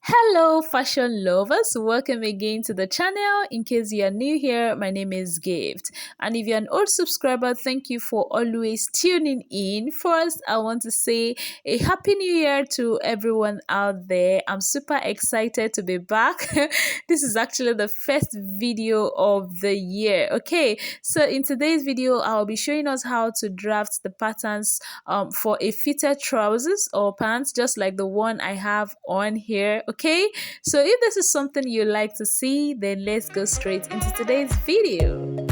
Hello, fashion lovers. Welcome again to the channel. In case you are new here, my name is Gift. And if you're an old subscriber, thank you for always tuning in. First, I want to say a happy new year to everyone out there. I'm super excited to be back. This is actually the first video of the year. Okay, so in today's video, I'll be showing us how to draft the patterns for a fitted trousers or pants, just like the one I have on here. Okay, so if this is something you like to see, then let's go straight into today's video.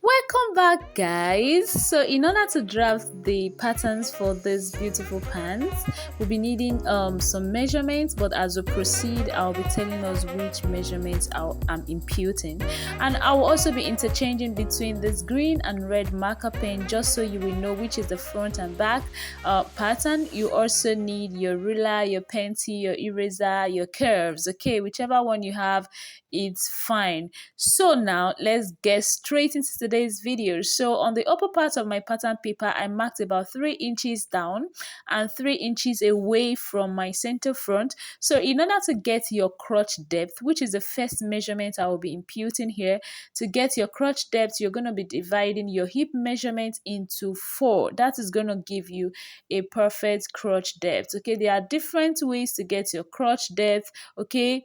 Welcome back, guys. So in order to draft the patterns for this beautiful pants, we'll be needing some measurements, but as we proceed, I'll be telling us which measurements I'm imputing, and I will also be interchanging between this green and red marker pen just so you will know which is the front and back pattern. You also need your ruler, your pencil, your eraser, your curves. Okay, whichever one you have, it's fine. So now let's get straight into today's video. So on the upper part of my pattern paper, I marked about 3 inches down and 3 inches away from my center front. So in order to get your crotch depth, which is the first measurement I will be imputing here, to get your crotch depth, you're going to be dividing your hip measurement into 4. That is going to give you a perfect crotch depth. Okay, there are different ways to get your crotch depth. Okay,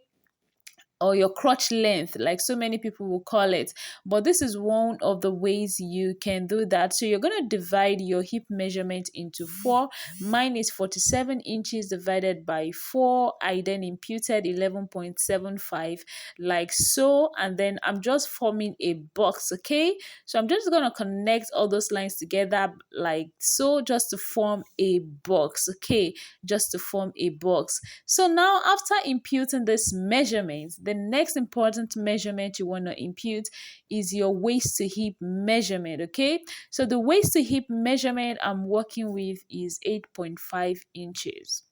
or your crotch length, like so many people will call it, but this is one of the ways you can do that. So you're going to divide your hip measurement into 4. Mine is 47 inches divided by 4. I then imputed 11.75 like so, and then I'm just forming a box. Okay, so I'm just going to connect all those lines together like so, just to form a box. Okay, just to form a box. So now after imputing this measurement, the next important measurement you want to impute is your waist to hip measurement. Okay, so the waist to hip measurement I'm working with is 8.5 inches.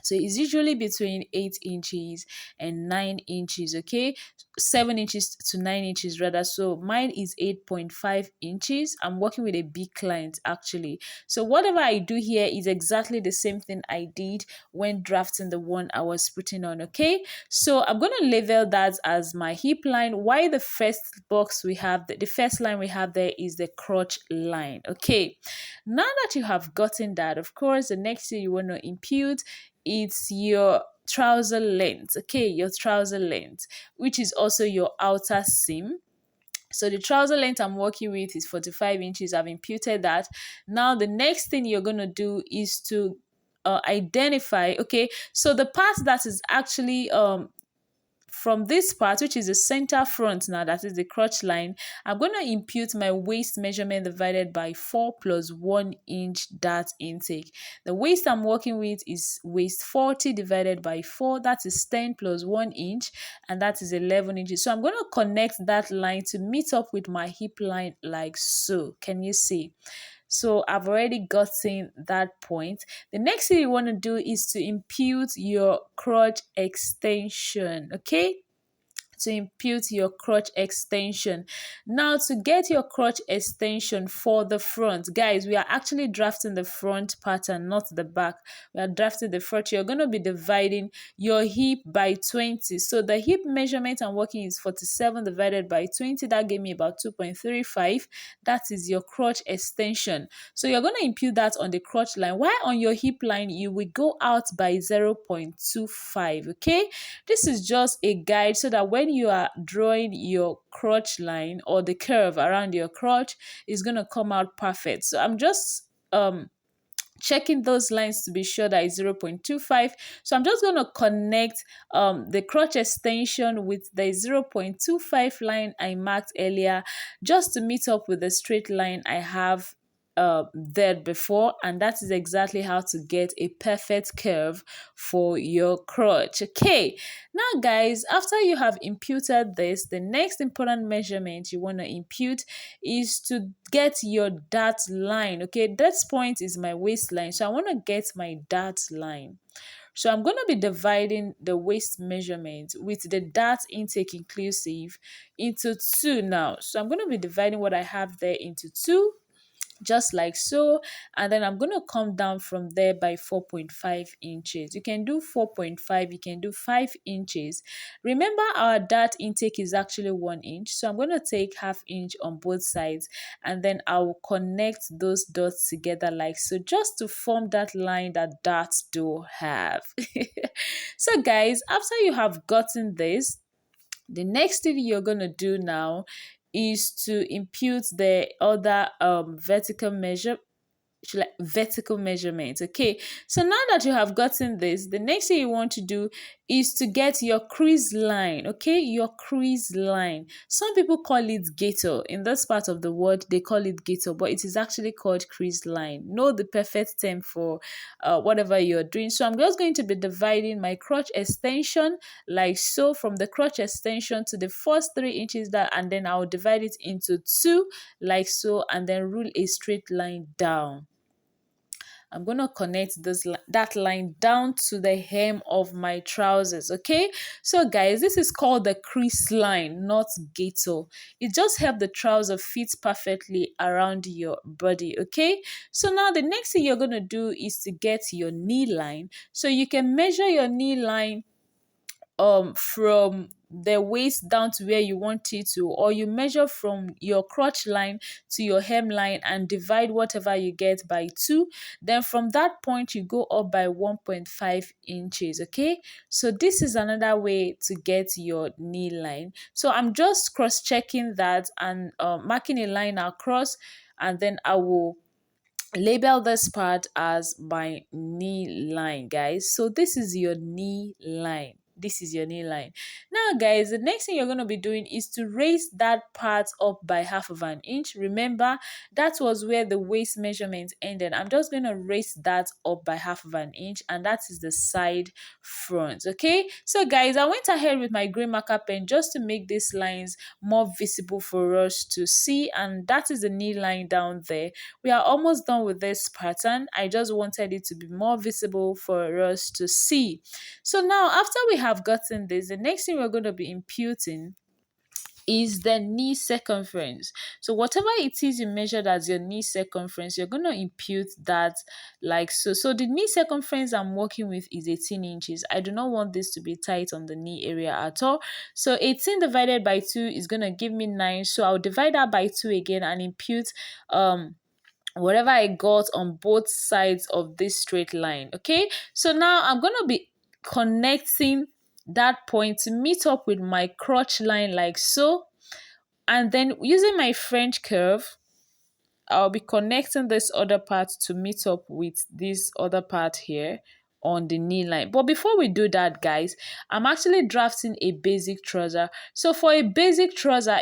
So it's usually between 8 inches and 9 inches. Okay, 7 inches to 9 inches rather. So mine is 8.5 inches. I'm working with a big client actually. So whatever I do here is exactly the same thing I did when drafting the one I was putting on. Okay, so I'm going to label that as my hip line. Why the first box we have, the first line we have there is the crotch line. Okay, now that you have gotten that, of course, the next thing you want to impute, it's your trouser length. Okay, your trouser length, which is also your outer seam. So the trouser length I'm working with is 45 inches. I've imputed that. Now the next thing you're going to do is to identify. Okay, so the part that is actually from this part, which is the center front, now that is the crotch line, I'm going to impute my waist measurement divided by 4 plus 1 inch dart intake. The waist I'm working with is waist 40 divided by 4. That is 10 plus 1 inch, and that is 11 inches. So I'm going to connect that line to meet up with my hip line like so. Can you see? So I've already gotten that point. The next thing you want to do is to impute your crotch extension. Okay, to impute your crotch extension. Now to get your crotch extension for the front, guys, we are actually drafting the front pattern, not the back. We are drafting the front. You're going to be dividing your hip by 20. So the hip measurement I'm working is 47 divided by 20. That gave me about 2.35. That is your crotch extension. So you're going to impute that on the crotch line. While on your hip line, you will go out by 0.25. Okay, this is just a guide so that when you are drawing your crotch line or the curve around your crotch, is going to come out perfect. So I'm just checking those lines to be sure that it's 0.25. So I'm just going to connect the crotch extension with the 0.25 line I marked earlier, just to meet up with the straight line I have there before, and that is exactly how to get a perfect curve for your crotch. Okay, now guys, after you have imputed this, the next important measurement you want to impute is to get your dart line. Okay, that point is my waistline, so I want to get my dart line. So I'm going to be dividing the waist measurement with the dart intake inclusive into two now. So I'm going to be dividing what I have there into two, just like so, and then I'm going to come down from there by 4.5 inches. You can do 4.5, you can do 5 inches. Remember, our dart intake is actually 1 inch, so I'm going to take half inch on both sides, and then I will connect those dots together like so, just to form that line that darts do have. So guys, after you have gotten this, the next thing you're going to do now is to impute the other vertical measure, like vertical measurements. Okay, so now that you have gotten this, the next thing you want to do is to get your crease line. Okay, your crease line, some people call it gator. In this part of the world they call it gator, but it is actually called crease line. Know the perfect term for whatever you're doing. So I'm just going to be dividing my crotch extension like so, from the crotch extension to the first 3 inches that, and then I'll divide it into two like so, and then rule a straight line down. I'm going to connect that line down to the hem of my trousers. Okay, so guys, this is called the crease line, not gator. It just helps the trouser fit perfectly around your body. Okay, so now the next thing you're going to do is to get your knee line. So you can measure your knee line from the waist down to where you want it to, or you measure from your crotch line to your hemline and divide whatever you get by 2. Then from that point you go up by 1.5 inches. Okay, so this is another way to get your knee line. So I'm just cross checking that and marking a line across, and then I will label this part as my knee line, guys. So this is your knee line. This is your knee line. Now guys, the next thing you're going to be doing is to raise that part up by half of an inch. Remember, that was where the waist measurement ended. I'm just going to raise that up by half of an inch, and that is the side front. Okay, so guys, I went ahead with my green marker pen just to make these lines more visible for us to see, and that is the knee line down there. We are almost done with this pattern. I just wanted it to be more visible for us to see. So now, after we have gotten this, the next thing we're going to be imputing is the knee circumference. So whatever it is you measured as your knee circumference, you're going to impute that like so. So the knee circumference I'm working with is 18 inches. I do not want this to be tight on the knee area at all. So 18 divided by 2 is going to give me 9. So I'll divide that by 2 again and impute whatever I got on both sides of this straight line. Okay, so now I'm going to be connecting that point to meet up with my crotch line like so, and then using my French curve, I'll be connecting this other part to meet up with this other part here on the knee line. But before we do that, guys, I'm actually drafting a basic trouser. So for a basic trouser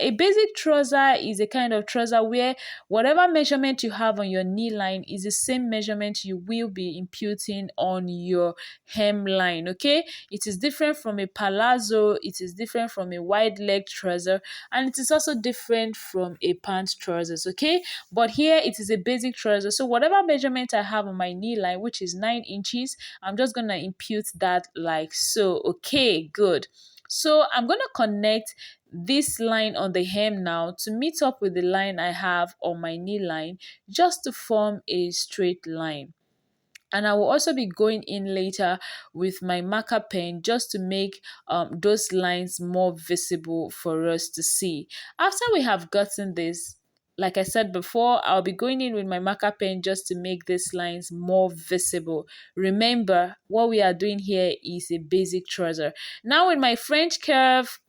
is a kind of trouser where whatever measurement you have on your knee line is the same measurement you will be imputing on your hemline. Okay, it is different from a palazzo, it is different from a wide leg trouser, and it is also different from a pant trousers. Okay, but here it is a basic trouser. So whatever measurement I have on my knee line, which is 9 inches, I'm just going to impute that like so. Okay, good. So I'm going to connect this line on the hem now to meet up with the line I have on my knee line, just to form a straight line. And I will also be going in later with my marker pen just to make those lines more visible for us to see. After we have gotten this, like I said before, I'll be going in with my marker pen just to make these lines more visible. Remember, what we are doing here is a basic trouser. Now with my French curve,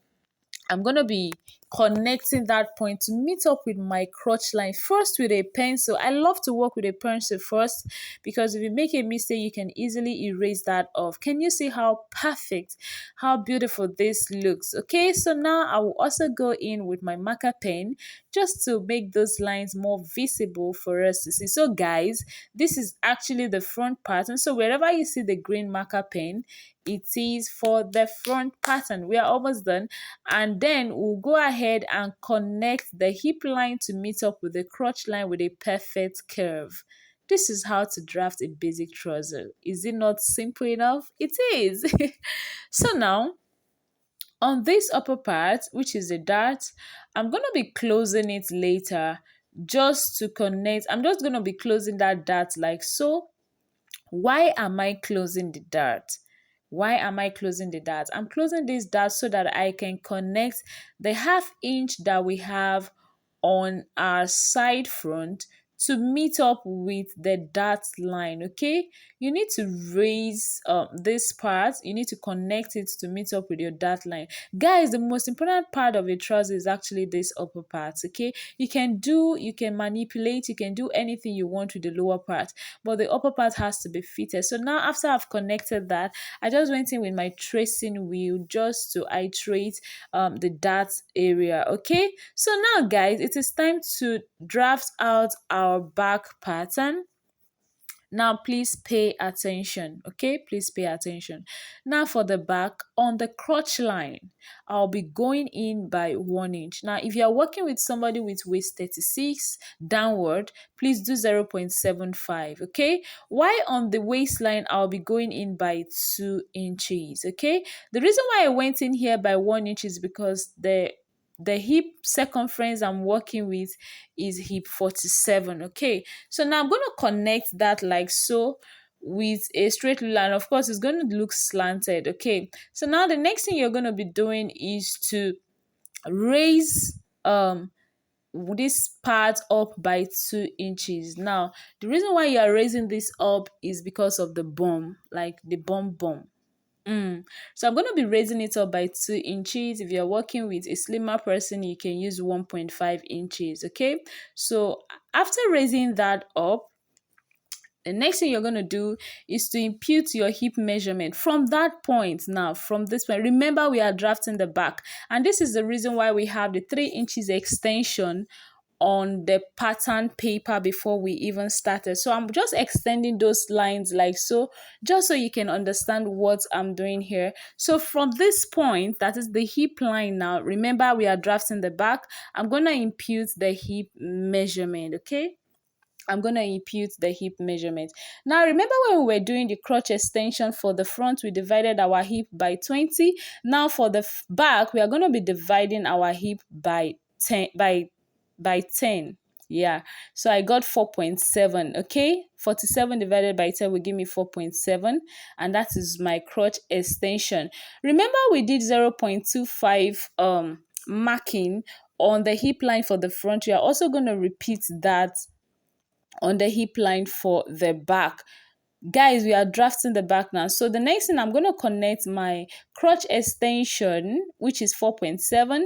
I'm going to be connecting that point to meet up with my crotch line first with a pencil. I love to work with a pencil first because if you make a mistake, you can easily erase that off. Can you see how perfect, how beautiful this looks? Okay, so now I will also go in with my marker pen just to make those lines more visible for us to see. So guys, this is actually the front pattern. So wherever you see the green marker pen, it is for the front pattern. We are almost done, and then we'll go ahead and connect the hip line to meet up with the crotch line with a perfect curve. this is how to draft a basic trouser. Is it not simple enough? It is. So now, on this upper part, which is the dart, I'm going to be closing it later just to connect. I'm just going to be closing that dart like so. Why am I closing the dart? Why am I closing the dart? I'm closing this dart so that I can connect the half inch that we have on our side front to meet up with the dart line. Okay, you need to raise this part, you need to connect it to meet up with your dart line. Guys, the most important part of your trouser is actually this upper part. Okay, you can manipulate, you can do anything you want with the lower part, but the upper part has to be fitted. So now, after I've connected that, I just went in with my tracing wheel just to iterate the dart area. Okay, so now guys, it is time to draft out our back pattern. Now, please pay attention, okay? Please pay attention. Now, for the back, on the crotch line, I'll be going in by 1 inch. Now, if you're working with somebody with waist 36 downward, please do 0.75, okay? Why on the waistline, I'll be going in by 2 inches, okay? The reason why I went in here by 1 inch is because the hip circumference I'm working with is hip 47. Okay, so now I'm going to connect that like so with a straight line. Of course, it's going to look slanted. Okay, so now the next thing you're going to be doing is to raise this part up by 2 inches. Now, the reason why you are raising this up is because of the bum, like the bum. So I'm going to be raising it up by 2 inches. If you're working with a slimmer person, you can use 1.5 inches. Okay, so after raising that up, the next thing you're going to do is to impute your hip measurement from that point. Now, from this point, remember we are drafting the back, and this is the reason why we have the 3 inches extension on the pattern paper before we even started. So I'm just extending those lines like so, just so you can understand what I'm doing here. So from this point, that is the hip line. Now remember we are drafting the back, I'm gonna impute the hip measurement. Okay, I'm going to impute the hip measurement. Now, remember when we were doing the crotch extension for the front, we divided our hip by 20. Now, for the back, we are going to be dividing our hip by 10, by 10. Yeah, so I got 4.7. Okay, 47 divided by 10 will give me 4.7, and that is my crotch extension. Remember we did 0.25 marking on the hip line for the front. We are also going to repeat that on the hip line for the back. Guys, we are drafting the back now. So the next thing, I'm going to connect my crotch extension, which is 4.7,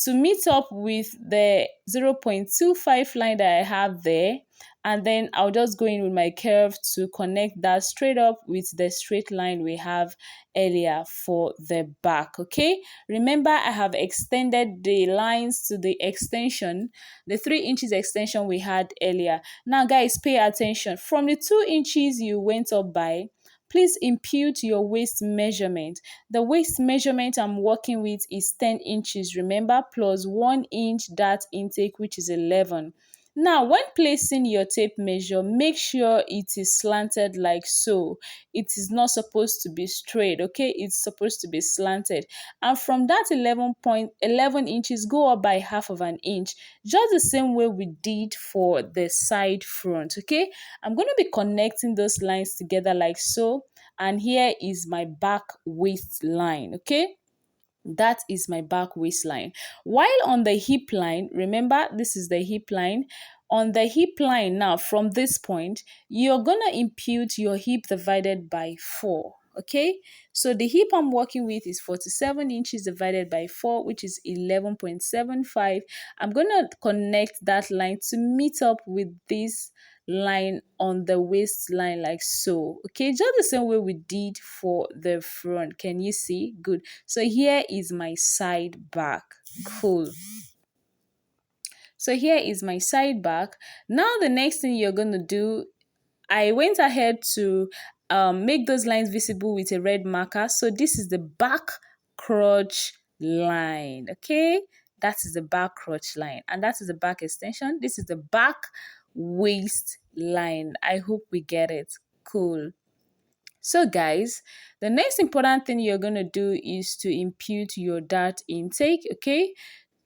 to meet up with the 0.25 line that I have there, and then I'll just go in with my curve to connect that straight up with the straight line we have earlier for the back. Okay, remember I have extended the lines to the extension, the 3 inches extension we had earlier. Now guys, pay attention. From the 2 inches you went up by, please impute your waist measurement. The waist measurement I'm working with is 10 inches, remember, plus 1 inch dart intake, which is 11. Now, when placing your tape measure, make sure it is slanted like so. It is not supposed to be straight, okay? It's supposed to be slanted. And from that 11 inches, go up by half of an inch, just the same way we did for the side front, okay? I'm going to be connecting those lines together like so. And here is my back waistline, okay? That is my back waistline. While on the hip line, remember this is the hip line. On the hip line now, from this point, you're gonna impute your hip divided by 4. Okay, so the hip I'm working with is 47 inches divided by 4, which is 11.75. I'm gonna connect that line to meet up with this line on the waistline like so. Okay, just the same way we did for the front. Can you see? Good. So here is my side back. Cool. So here is my side back. Now the next thing you're going to do, I went ahead to make those lines visible with a red marker. So this is the back crotch line. Okay, that is the back crotch line, and that is the back extension. This is the back waistline. I hope we get it. Cool. So guys, the next important thing you're going to do is to impute your dart intake, okay?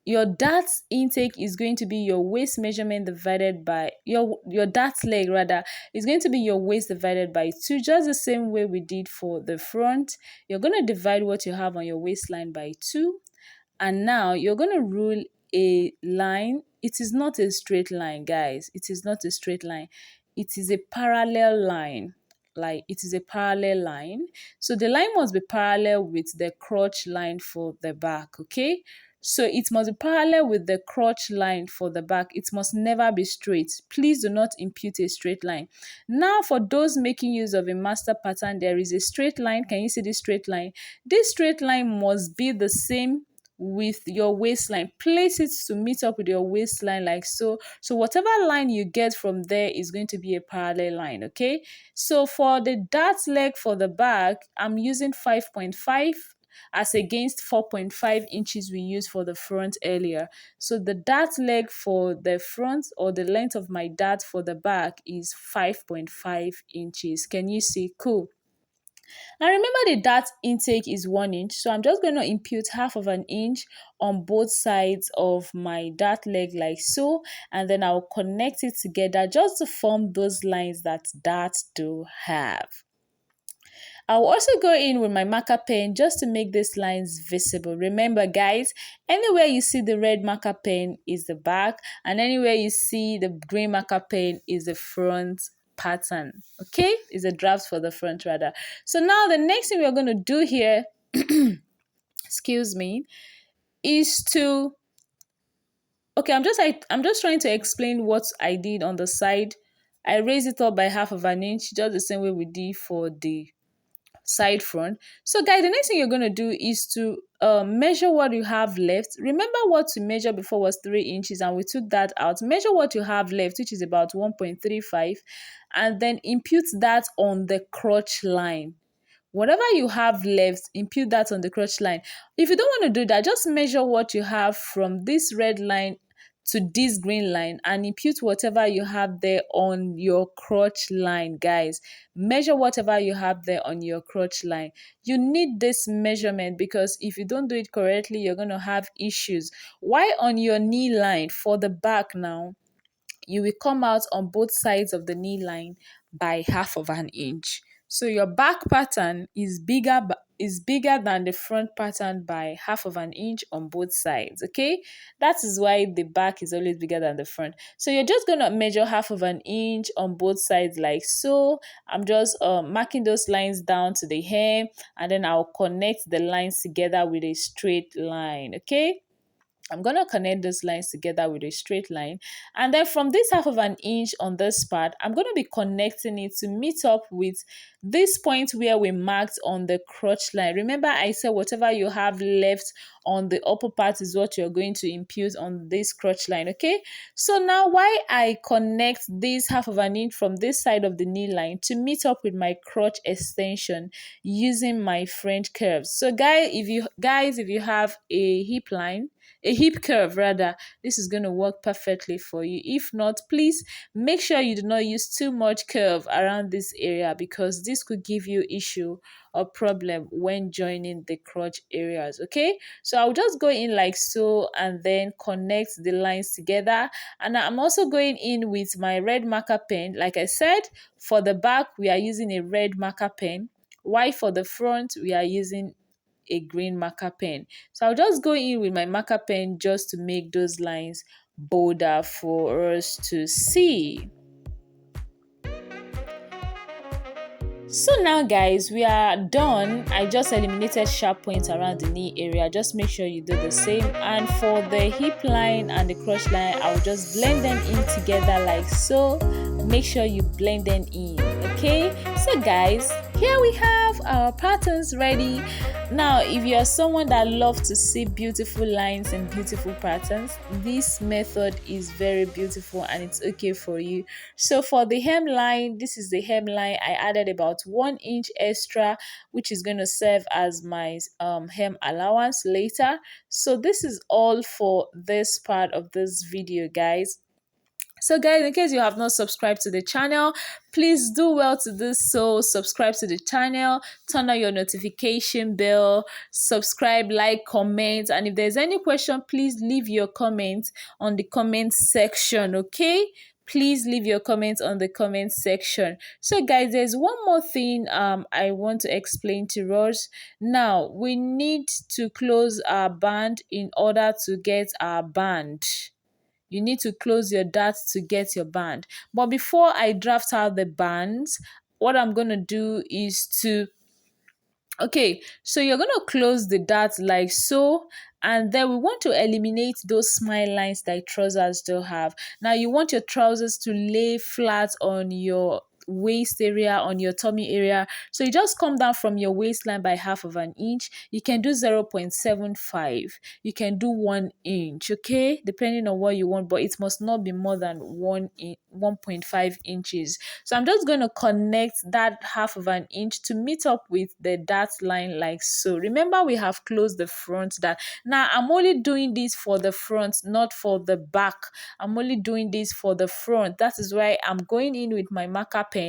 Your dart intake is going to be your waist measurement divided by your dart leg, rather is going to be your waist divided by 2, just the same way we did for the front. You're going to divide what you have on your waistline by 2, and now you're going to rule a line. It is not a straight line, guys. It is not a straight line. It is a parallel line. Like, it is a parallel line. So the line must be parallel with the crotch line for the back, okay? So it must be parallel with the crotch line for the back. It must never be straight. Please do not impute a straight line. Now, for those making use of a master pattern, there is a straight line. Can you see this straight line? This straight line must be the same with your waistline. Place it to meet up with your waistline, like so. So whatever line you get from there is going to be a parallel line, okay? So for the dart leg for the back, I'm using 5.5 as against 4.5 inches we used for the front earlier. So the dart leg for the front, or the length of my dart for the back, is 5.5 inches. Can you see? Cool. Now remember, the dart intake is 1 inch, so I'm just going to impute half of an inch on both sides of my dart leg, like so, and then I'll connect it together just to form those lines that darts do have. I'll also go in with my marker pen just to make these lines visible. Remember guys, anywhere you see the red marker pen is the back, and anywhere you see the green marker pen is the front pattern, okay? Is a draft for the front, rather. So now the next thing we're going to do here, excuse me, is to, okay, I'm just trying to explain what I did on the side. I raised it up by half of an inch, just the same way we did for the side front. So guys, the next thing you're going to do is to measure what you have left. Remember, what to measure before was 3 inches, and we took that out. Measure what you have left, which is about 1.35, and then impute that on the crotch line. Whatever you have left, impute that on the crotch line. If you don't want to do that, just measure what you have from this red line to this green line and impute whatever you have there on your crotch line. Guys, measure whatever you have there on your crotch line. You need this measurement, because if you don't do it correctly, you're going to have issues. Why on your knee line for the back now, you will come out on both sides of the knee line by half of an inch. So your back pattern is bigger than the front pattern by half of an inch on both sides, okay? That is why the back is always bigger than the front. So you're just going to measure half of an inch on both sides, like so. I'm just marking those lines down to the hem, and then I'll connect the lines together with a straight line, okay? I'm going to connect those lines together with a straight line. And then from this half of an inch on this part, I'm going to be connecting it to meet up with this point where we marked on the crotch line. Remember, I said whatever you have left on the upper part is what you're going to impute on this crotch line, okay? So now, why I connect this half of an inch from this side of the knee line to meet up with my crotch extension using my French curves. So guys, if you have a hip curve rather, this is going to work perfectly for you. If not, please make sure you do not use too much curve around this area, because this could give you issue or problem when joining the crotch areas, okay? So I'll just go in like so and then connect the lines together. And I'm also going in with my red marker pen. Like I said, for the back we are using a red marker pen, while for the front we are using a green marker pen. So I'll just go in with my marker pen just to make those lines bolder for us to see. So now guys, we are done. I just eliminated sharp points around the knee area. Just make sure you do the same. And for the hip line and the crotch line, I'll just blend them in together like so. Make sure you blend them in, okay? So guys, here we have our patterns ready. Now, if you are someone that loves to see beautiful lines and beautiful patterns, this method is very beautiful and it's okay for you. So for the hemline, this is the hemline. I added about 1 inch extra, which is going to serve as my hem allowance later. So this is all for this part of this video, guys. So guys, in case you have not subscribed to the channel, please do well to do so. Subscribe to the channel, turn on your notification bell, subscribe, like, comment, and if there's any question, please leave your comment on the comment section, okay? Please leave your comments on the comment section. So guys, there's one more thing I want to explain to us. Now we need to close our band in order to get our band. You need to close your dart to get your band. But before I draft out the bands, what I'm going to do is to okay, so you're going to close the dart like so, and then we want to eliminate those smile lines that trousers do have. Now you want your trousers to lay flat on your waist area, on your tummy area. So you just come down from your waistline by half of an inch. You can do 0.75. You can do 1 inch, okay? Depending on what you want, but it must not be more than 1.5 inches. So I'm just going to connect that half of an inch to meet up with the dart line like so. Remember, we have closed the front dart. Now I'm only doing this for the front, not for the back. I'm only doing this for the front. That is why I'm going in with my marker pen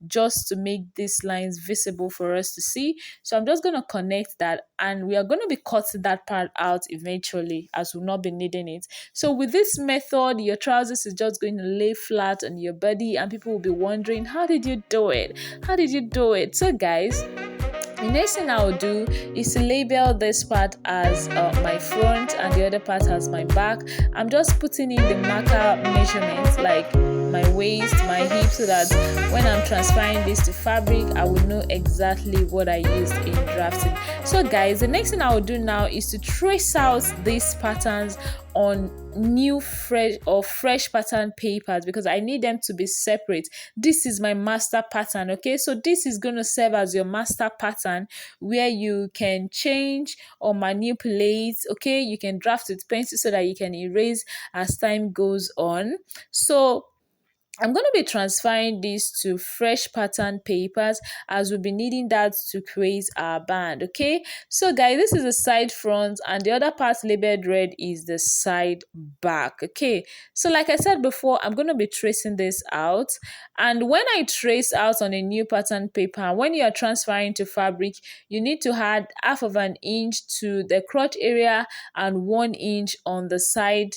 just to make these lines visible for us to see. So I'm just going to connect that, and we are going to be cutting that part out eventually as we'll not be needing it. So with this method, your trousers is just going to lay flat on your body, and people will be wondering, how did you do it? How did you do it? So guys, the next thing I'll do is to label this part as my front and the other part as my back. I'm just putting in the marker measurements like my waist, my hip, so that when I'm transferring this to fabric, I will know exactly what I used in drafting. So guys, the next thing I will do now is to trace out these patterns on new fresh pattern papers, because I need them to be separate. This is my master pattern, okay? So this is going to serve as your master pattern where you can change or manipulate, okay? You can draft with pencil so that you can erase as time goes on. So I'm going to be transferring this to fresh pattern papers, as we'll be needing that to create our band, okay? So guys, this is the side front, and the other part labeled red is the side back, okay? So like I said before, I'm going to be tracing this out, and when I trace out on a new pattern paper, when you are transferring to fabric, you need to add half of an inch to the crotch area and 1 inch on the side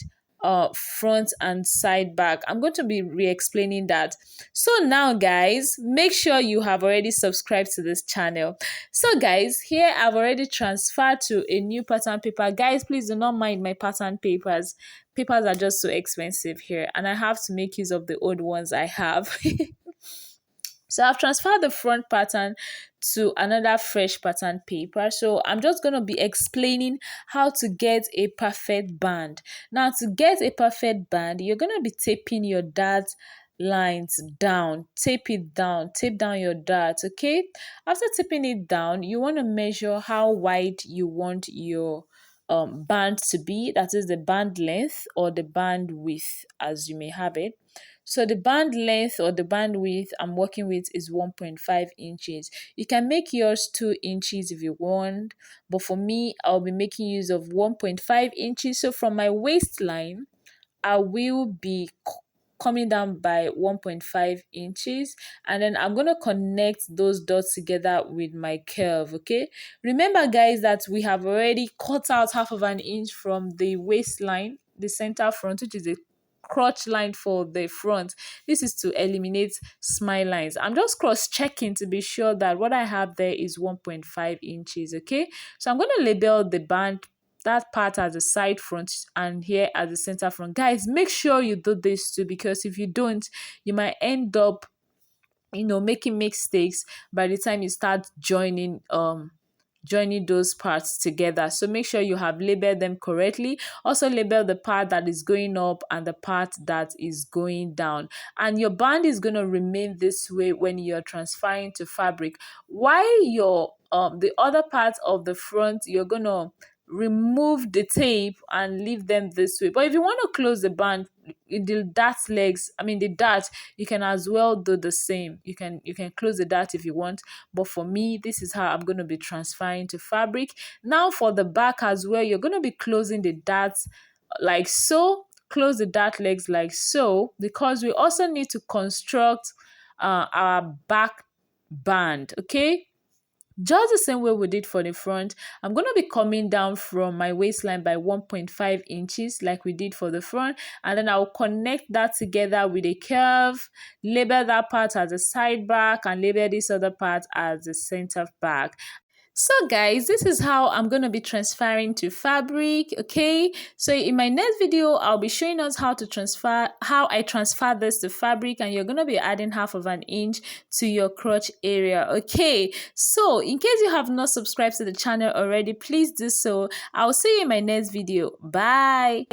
front and side back. I'm going to be re-explaining that. So now guys, make sure you have already subscribed to this channel. So guys, here I've already transferred to a new pattern paper. Guys, please do not mind my pattern papers. Papers are just so expensive here, and I have to make use of the old ones I have. So I've transferred the front pattern to another fresh pattern paper. So I'm just going to be explaining how to get a perfect band. Now, to get a perfect band, you're going to be taping your dart lines down. Tape it down. Tape down your dart, okay? After taping it down, you want to measure how wide you want your band to be. That is the band length or the band width, as you may have it. So the band length or the band width I'm working with is 1.5 inches. You can make yours 2 inches if you want, but for me, I'll be making use of 1.5 inches. So from my waistline, I will be coming down by 1.5 inches, and then I'm going to connect those dots together with my curve, okay? Remember guys that we have already cut out half of an inch from the waistline, the center front, which is a crotch line for the front. This is to eliminate smile lines. I'm just cross-checking to be sure that what I have there is 1.5 inches, okay? So I'm going to label the band, that part as the side front, and here as the center front. Guys, make sure you do this too, because if you don't, you might end up making mistakes by the time you start joining those parts together. So make sure you have labeled them correctly. Also label the part that is going up and the part that is going down, and your band is going to remain this way when you're transferring to fabric, while your the other part of the front, you're going to remove the tape and leave them this way. But if you want to close the band, the dart, you can as well do the same. You can close the dart if you want, but for me, this is how I'm going to be transferring to fabric. Now for the back as well, you're going to be closing the darts like so, close the dart legs like so, because we also need to construct our back band. Okay, just the same way we did for the front, I'm going to be coming down from my waistline by 1.5 inches like we did for the front, and then I'll connect that together with a curve, label that part as a side back, and label this other part as the center back. So guys, this is how I'm going to be transferring to fabric. Okay, so in my next video I'll be showing us how I transfer this to fabric, and you're going to be adding 1/2 inch to your crotch area. Okay, so in case you have not subscribed to the channel already, please do so. I'll see you in my next video. Bye.